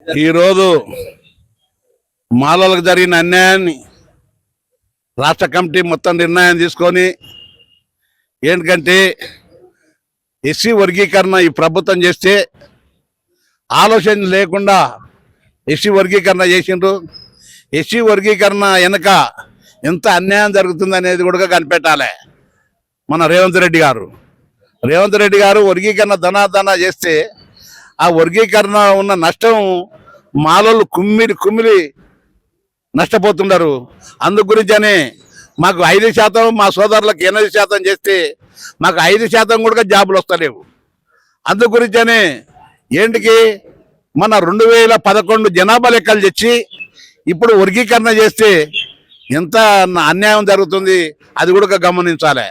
ఈరోజు మాలలకు జరిగిన అన్యాయాన్ని రాష్ట్ర కమిటీ మొత్తం నిర్ణయం తీసుకొని ఏంటంటే ఎస్సీ వర్గీకరణ ఈ ప్రభుత్వం చేస్తే ఆలోచన లేకుండా ఎస్సీ వర్గీకరణ చేసిండ్రు. ఎస్సీ వర్గీకరణ వెనక ఎంత అన్యాయం జరుగుతుంది అనేది కూడా కనిపెట్టాలి. మన రేవంత్ రెడ్డి గారు వర్గీకరణ ధనాధన చేస్తే ఆ వర్గీకరణ ఉన్న నష్టం మాలలు కుమ్మిలి నష్టపోతున్నారు. అందు గురించనే మాకు 5%, మా సోదరులకు 8% చేస్తే మాకు 5% కూడా జాబులు వస్తలేవు. అందు గురించనే ఏంటికి మన 2011 జనాభా లెక్కలు తెచ్చి ఇప్పుడు వర్గీకరణ చేస్తే ఎంత అన్యాయం జరుగుతుంది అది కూడా గమనించాలి.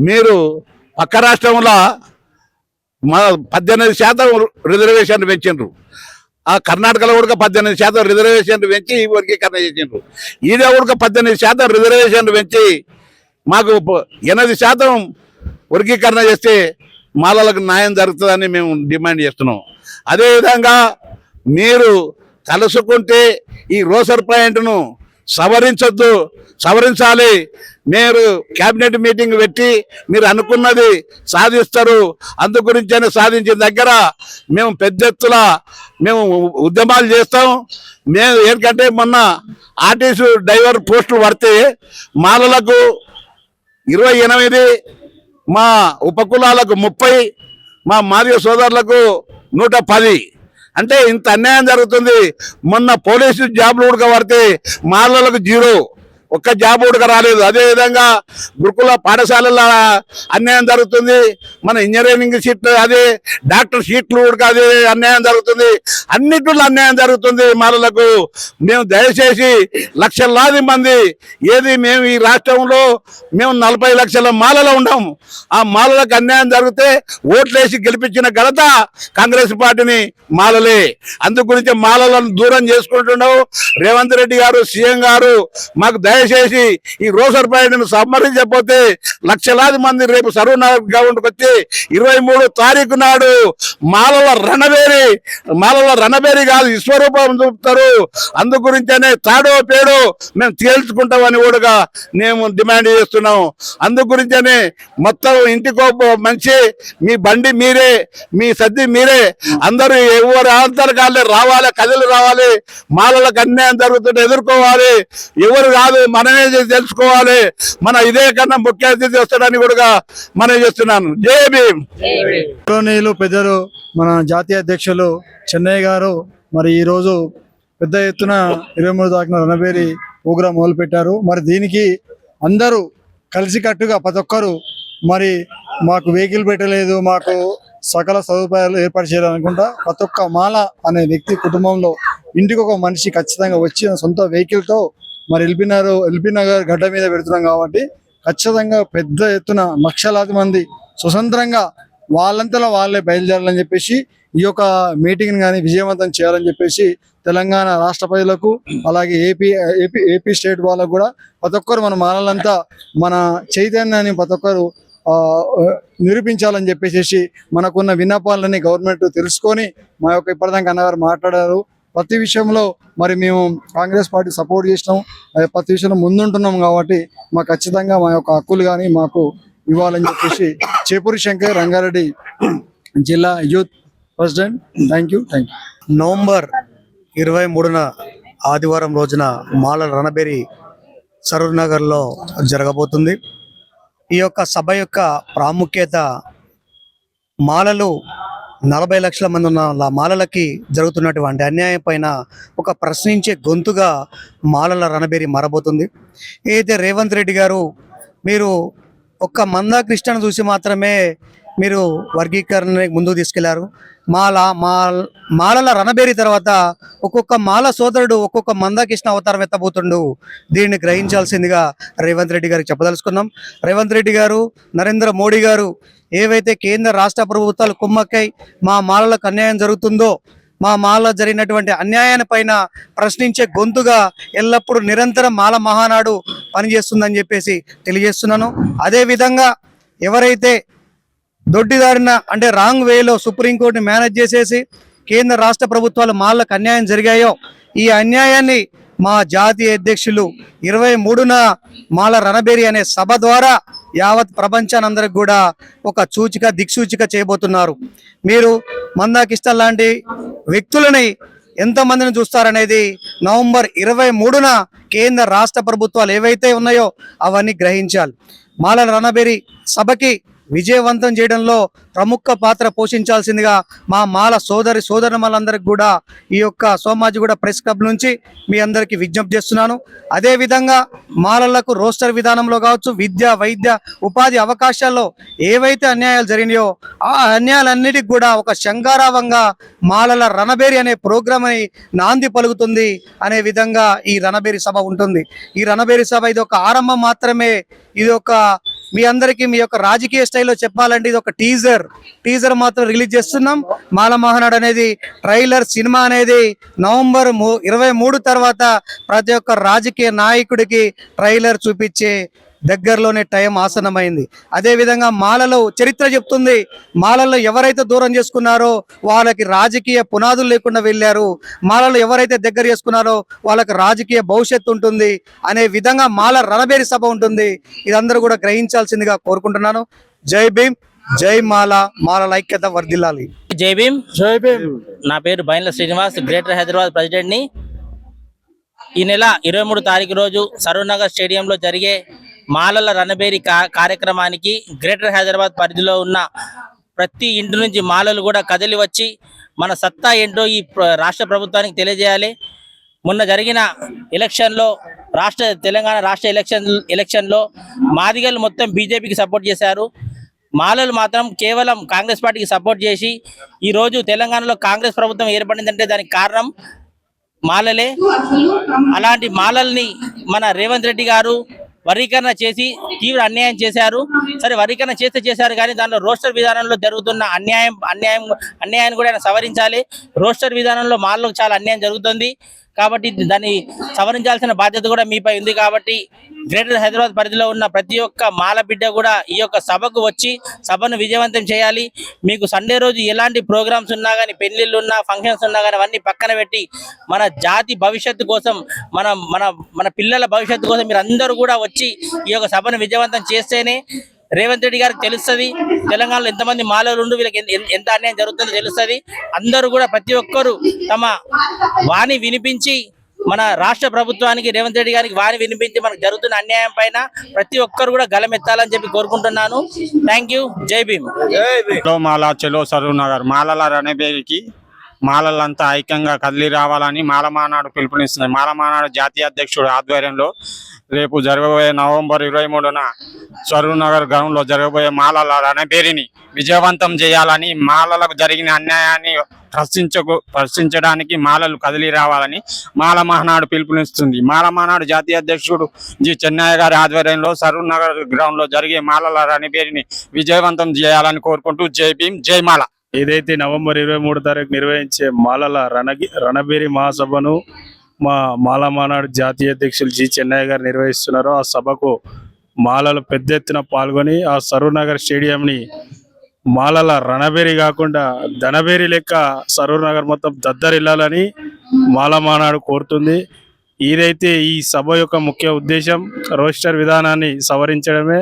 మీరు పక్క రాష్ట్రంలో 18% రిజర్వేషన్ పెంచిండ్రు. ఆ కర్ణాటకలో కూడా 18% రిజర్వేషన్లు పెంచి వర్గీకరణ చేసిండ్రు. ఈడే కూడా 18% రిజర్వేషన్లు పెంచి మాకు 8% వర్గీకరణ చేస్తే మాలలకు న్యాయం జరుగుతుందని మేము డిమాండ్ చేస్తున్నాం. అదేవిధంగా మీరు కలుసుకుంటే ఈ రోసర్ పాయింట్ను సవరించాలి. మీరు కేబినెట్ మీటింగ్ పెట్టి మీరు అనుకున్నది సాధిస్తారు. అందు గురించనే సాధించిన దగ్గర మేము పెద్ద ఎత్తున మేము ఉద్యమాలు చేస్తాం. మేము ఏంటంటే మొన్న ఆర్టీసీ డ్రైవర్ పోస్టులు పడితే మాలలకు 28, మా ఉపకులాలకు 30, మా మాదిగ సోదరులకు 110. అంటే ఇంత అన్యాయం జరుగుతుంది. మొన్న పోలీసు జాబ్లు కూడా పడితే మాలలకు 0, ఒక్క జాబ్ కూడా రాలేదు. అదేవిధంగా గురుకుల పాఠశాలల అన్యాయం జరుగుతుంది. మన ఇంజనీరింగ్ సీట్లు అదే, డాక్టర్ సీట్లు కూడా అదే అన్యాయం జరుగుతుంది. అన్నిటిలో అన్యాయం జరుగుతుంది మాలలకు. మేము దయచేసి లక్షలాది మంది మేము ఈ రాష్ట్రంలో మేము 40 లక్షల మాలలో ఉన్నాము. ఆ మాలలకు అన్యాయం జరిగితే ఓట్లేసి గెలిపించిన ఘనత కాంగ్రెస్ పార్టీని మాలలే. అందు గురించి మాలలను దూరం చేసుకుంటున్నావు. రేవంత్ రెడ్డి గారు, సీఎం గారు మాకు దయచేసి ఈ రోసర్ పాయింట్ను సంహరించకపోతే లక్షలాది మంది రేపు సర్వనగర్ గ్రౌండ్కి వచ్చి 23 తారీఖు నాడు మాలల రణబేరి కాదు విశ్వరూపం చూపుతారు. అందు గురించనే తాడో పేడో మేము తేల్చుకుంటామని కూడా మేము డిమాండ్ చేస్తున్నాం. అందు గురించనే మొత్తం ఇంటికో మంచి మీ బండి మీరే, మీ సద్ది మీరే, అందరూ ఎవరు ఆంతరకాలే రావాలి, కథలు రావాలి. మాలలకు అన్యాయం జరుగుతుంటే ఎదుర్కోవాలి. ఎవరు కాదు మనమే తెలుసుకోవాలి. మన ఇదే కన్నా ముఖ్య అతిథి వస్తాడని కూడా మనం చేస్తున్నాను. జై భీమ్. పెద్దలు మన జాతీయ అధ్యక్షులు చెన్నయ్య గారు మరి ఈరోజు పెద్ద ఎత్తున 23 తారీఖున రణబేరి ప్రోగ్రాం మొదలు పెట్టారు. మరి దీనికి అందరూ కలిసికట్టుగా ప్రతి ఒక్కరు మరి మాకు వెహికల్ పెట్టలేదు, మాకు సకల సదుపాయాలు ఏర్పాటు చేయాలనుకుంటా ప్రతి ఒక్క మాల అనే వ్యక్తి కుటుంబంలో ఇంటికి ఒక మనిషి ఖచ్చితంగా వచ్చి సొంత వెహికల్తో మరి ఎల్బీ నగర్ గడ్డ మీద పెడుతున్నాం. కాబట్టి ఖచ్చితంగా పెద్ద ఎత్తున లక్షలాది మంది స్వతంత్రంగా వాళ్ళంతలో వాళ్ళే బయలుదేరాలని చెప్పేసి ఈ యొక్క మీటింగ్ కానీ విజయవంతం చేయాలని చెప్పేసి తెలంగాణ రాష్ట్ర ప్రజలకు అలాగే ఏపీ స్టేట్ వాళ్ళకు కూడా ప్రతి ఒక్కరు మన మాలలంతా మన చైతన్యాన్ని ప్రతి ఒక్కరు నిరూపించాలని చెప్పేసి మనకున్న విన్నపాలని గవర్నమెంట్ తెలుసుకొని మా యొక్క ఇప్పటిదాకా అన్నగారు మాట్లాడారు. ప్రతి విషయంలో మరి మేము కాంగ్రెస్ పార్టీ సపోర్ట్ చేసినాం. ప్రతి విషయంలో ముందుంటున్నాం. కాబట్టి మాకు ఖచ్చితంగా మా యొక్క హక్కులు కానీ మాకు ఇవ్వాలని చెప్పేసి చేపూరి శంకర్, రంగారెడ్డి జిల్లా youth president. Thank you. November 23న ఆదివారం రోజున మాలల రణబేరి సరూర్ నగర్లో జరగబోతుంది. ఈ యొక్క సభ యొక్క ప్రాముఖ్యత మాలలు 40 లక్షల మంది ఉన్న మాలలకి జరుగుతున్నటువంటి అన్యాయం పైన ఒక ప్రశ్నించే గొంతుగా మాలల రణబేరి మారబోతుంది. ఏదైతే రేవంత్ రెడ్డి గారు మీరు ఒక్క మందాకృష్ణను చూసి మాత్రమే మీరు వర్గీకరణని ముందుకు తీసుకెళ్లారు. మాలల రణబేరి తర్వాత ఒక్కొక్క మాల సోదరుడు ఒక్కొక్క మందాకృష్ణ అవతారం ఎత్తబోతుండు. దీన్ని గ్రహించాల్సిందిగా రేవంత్ రెడ్డి గారికి చెప్పదలుచుకున్నాం. రేవంత్ రెడ్డి గారు, నరేంద్ర మోడీ గారు ఏవైతే కేంద్ర రాష్ట్ర ప్రభుత్వాలు కుమ్మక్కై మా మాలలకు అన్యాయం జరుగుతుందో, మా మాల జరిగినటువంటి అన్యాయాన్ని పైన ప్రశ్నించే గొంతుగా ఎల్లప్పుడూ నిరంతరం మాల మహానాడు పనిచేస్తుందని చెప్పేసి తెలియజేస్తున్నాను. అదేవిధంగా ఎవరైతే దొడ్డిదారిన అంటే రాంగ్ వేలో సుప్రీంకోర్టుని మేనేజ్ చేసేసి కేంద్ర రాష్ట్ర ప్రభుత్వాలు మాలకు అన్యాయం జరిగాయో ఈ అన్యాయాన్ని మా జాతీయ అధ్యక్షులు 23న మాల రణబేరి అనే సభ ద్వారా యావత్ ప్రపంచానందరికి కూడా ఒక దిక్సూచిక చేయబోతున్నారు. మీరు మందాకిష్ట లాంటి వ్యక్తులని ఎంతమందిని చూస్తారనేది నవంబర్ 23న కేంద్ర రాష్ట్ర ప్రభుత్వాలు ఏవైతే ఉన్నాయో అవన్నీ గ్రహించాలి. మాల రణబేరి సభకి విజయవంతం చేయడంలో ప్రముఖ పాత్ర పోషించాల్సిందిగా మా మాల సోదరులందరికి కూడా ఈ యొక్క సోమాజిగూడ ప్రెస్ క్లబ్ నుంచి మీ అందరికీ విజ్ఞప్తి చేస్తున్నాను. అదేవిధంగా మాలలకు రోస్టర్ విధానంలో కావచ్చు, విద్య, వైద్య, ఉపాధి అవకాశాల్లో ఏవైతే అన్యాయాలు జరిగినాయో ఆ అన్యాయాలన్నిటికి కూడా ఒక శంగారావంగా మాలల రణబేరి అనే ప్రోగ్రామ్ అని నాంది పలుకుతుంది అనే విధంగా ఈ రణబేరి సభ ఉంటుంది. ఈ రణబేరి సభ ఇది ఒక ఆరంభం మాత్రమే. ఇది ఒక మీ అందరికీ మీ యొక్క రాజకీయ స్టైల్లో చెప్పాలంటే ఇది ఒక టీజర్ మాత్రం రిలీజ్ చేస్తున్నాం. మాల మహానాడు అనేది ట్రైలర్ సినిమా అనేది నవంబర్ 23 తర్వాత ప్రతి ఒక్క రాజకీయ నాయకుడికి ట్రైలర్ చూపించే దగ్గరలోనే టైం ఆసన్నమైంది. అదేవిధంగా మాలలో చరిత్ర చెప్తుంది, మాలలో ఎవరైతే దూరం చేసుకున్నారో వాళ్ళకి రాజకీయ పునాదులు లేకుండా వెళ్ళారు, మాలలో ఎవరైతే దగ్గర చేసుకున్నారో వాళ్ళకి రాజకీయ భవిష్యత్తు ఉంటుంది అనే విధంగా మాల రణబేరి సభ ఉంటుంది. ఇదందరూ కూడా గ్రహించాల్సిందిగా కోరుకుంటున్నాను. జై భీమ్, జై మాల, మాలల ఐక్యత వర్ధిల్లాలి. జై భీమ్. నా పేరు బైన్ల శ్రీనివాస్, గ్రేటర్ హైదరాబాద్ ప్రెసిడెంట్ ని. ఈ నెల 23 తారీఖు రోజు సరూర్ స్టేడియంలో జరిగే మాలల రణబేరి కార్యక్రమానికి గ్రేటర్ హైదరాబాద్ పరిధిలో ఉన్న ప్రతి ఇంటి నుంచి మాలలు కూడా కదిలి వచ్చి మన సత్తా ఏంటో ఈ రాష్ట్ర ప్రభుత్వానికి తెలియజేయాలి. మొన్న జరిగిన ఎలక్షన్లో తెలంగాణ రాష్ట్ర ఎలక్షన్లో మాదిగలు మొత్తం బీజేపీకి సపోర్ట్ చేశారు, మాలలు మాత్రం కేవలం కాంగ్రెస్ పార్టీకి సపోర్ట్ చేసి ఈరోజు తెలంగాణలో కాంగ్రెస్ ప్రభుత్వం ఏర్పడిందంటే దానికి కారణం మాలలే. అలాంటి మాలల్ని మన రేవంత్ రెడ్డి గారు వర్గీకరణ చేసి తీవ్ర అన్యాయం చేశారు. సరే, వర్గీకరణ చేశారు కానీ దానిలో రోస్టర్ విధానంలో జరుగుతున్న అన్యాయాన్ని కూడా ఆయన సవరించాలి. రోస్టర్ విధానంలో మాలకు చాలా అన్యాయం జరుగుతుంది కాబట్టి దాన్ని సవరించాల్సిన బాధ్యత కూడా మీపై ఉంది. కాబట్టి గ్రేటర్ హైదరాబాద్ పరిధిలో ఉన్న ప్రతి ఒక్క మాల బిడ్డ కూడా ఈ యొక్క సభకు వచ్చి సభను విజయవంతం చేయాలి. మీకు సండే రోజు ఎలాంటి ప్రోగ్రామ్స్ ఉన్నా కానీ, పెళ్లిళ్ళు ఉన్నా, ఫంక్షన్స్ ఉన్నా కానీ అవన్నీ పక్కన పెట్టి మన జాతి భవిష్యత్తు కోసం, మన మన మన పిల్లల భవిష్యత్తు కోసం మీరు అందరూ కూడా వచ్చి ఈ యొక్క సభను విజయవంతం చేస్తేనే రేవంత్ రెడ్డి గారికి తెలుస్తుంది తెలంగాణలో ఎంతమంది మాలలు ఉండు, వీళ్ళకి ఎంత అన్యాయం జరుగుతుందో తెలుస్తుంది. అందరూ కూడా ప్రతి ఒక్కరు తమ వాణి వినిపించి మన రాష్ట్ర ప్రభుత్వానికి, రేవంత్ రెడ్డి గారికి వాణి వినిపించి మనకు జరుగుతున్న అన్యాయం పైన ప్రతి ఒక్కరు కూడా గలమెత్తాలని చెప్పి కోరుకుంటున్నాను. Thank you. జై భీమ్. మాలా చెలో సరూర్ నగర్ మాలల రణబేరికి మాలలంతా ఐక్యంగా కదిలి రావాలని మాల మానాడు పిలుపునిస్తుంది. మాల మానాడు జాతీయ అధ్యక్షుడు ఆధ్వర్యంలో రేపు జరగబోయే నవంబర్ 23న సరూర్ నగర్ గ్రౌండ్ లో జరగబోయే మాలల రణబేరిని విజయవంతం చేయాలని, మాలలకు జరిగిన అన్యాయాన్ని ప్రశ్నించడానికి మాలలు కదిలి రావాలని మాల మహానాడు పిలుపునిస్తుంది. మాల మహానాడు జాతీయ అధ్యక్షుడు జి చెన్నయ్య గారి ఆధ్వర్యంలో సరూర్ నగర్ గ్రౌండ్ లో జరిగే మాలల రణబేరిని విజయవంతం చేయాలని కోరుకుంటూ జై భీమ్, జై మాల. ఏదైతే నవంబర్ 23 తారీఖు నిర్వహించే మాలల రణబేరి మహాసభను మా మాల మానాడు జాతీయ అధ్యక్షులు జి చెన్నయ్య గారు నిర్వహిస్తున్నారో ఆ సభకు మాలలు పెద్ద ఎత్తున పాల్గొని ఆ సరూర్ నగర్ స్టేడియంని మాలల రణబేరి కాకుండా ధనబేరి లెక్క సరూర్ నగర్ మొత్తం దద్దరిల్లాలని మాల మానాడు కోరుతుంది. ఏదైతే ఈ సభ యొక్క ముఖ్య ఉద్దేశం రోస్టర్ విధానాన్ని సవరించడమే.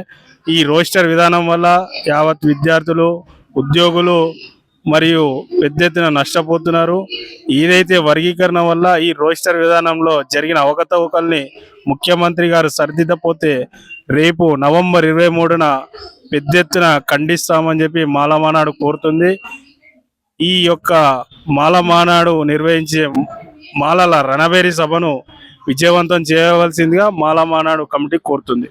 ఈ రోస్టర్ విధానం వల్ల యావత్ విద్యార్థులు, ఉద్యోగులు మరియు పెద్ద ఎత్తున నష్టపోతున్నారు. ఏదైతే వర్గీకరణ వల్ల ఈ రోస్టర్ విధానంలో జరిగిన అవకతవకల్ని ముఖ్యమంత్రి గారు సరిదిద్దపోతే రేపు నవంబర్ 23న పెద్ద ఎత్తున ఖండిస్తామని చెప్పి మాల మానాడు కోరుతుంది. ఈ యొక్క మాల మానాడు నిర్వహించే మాలల రణబేరి సభను విజయవంతం చేయవలసిందిగా మాల మానాడు కమిటీ కోరుతుంది.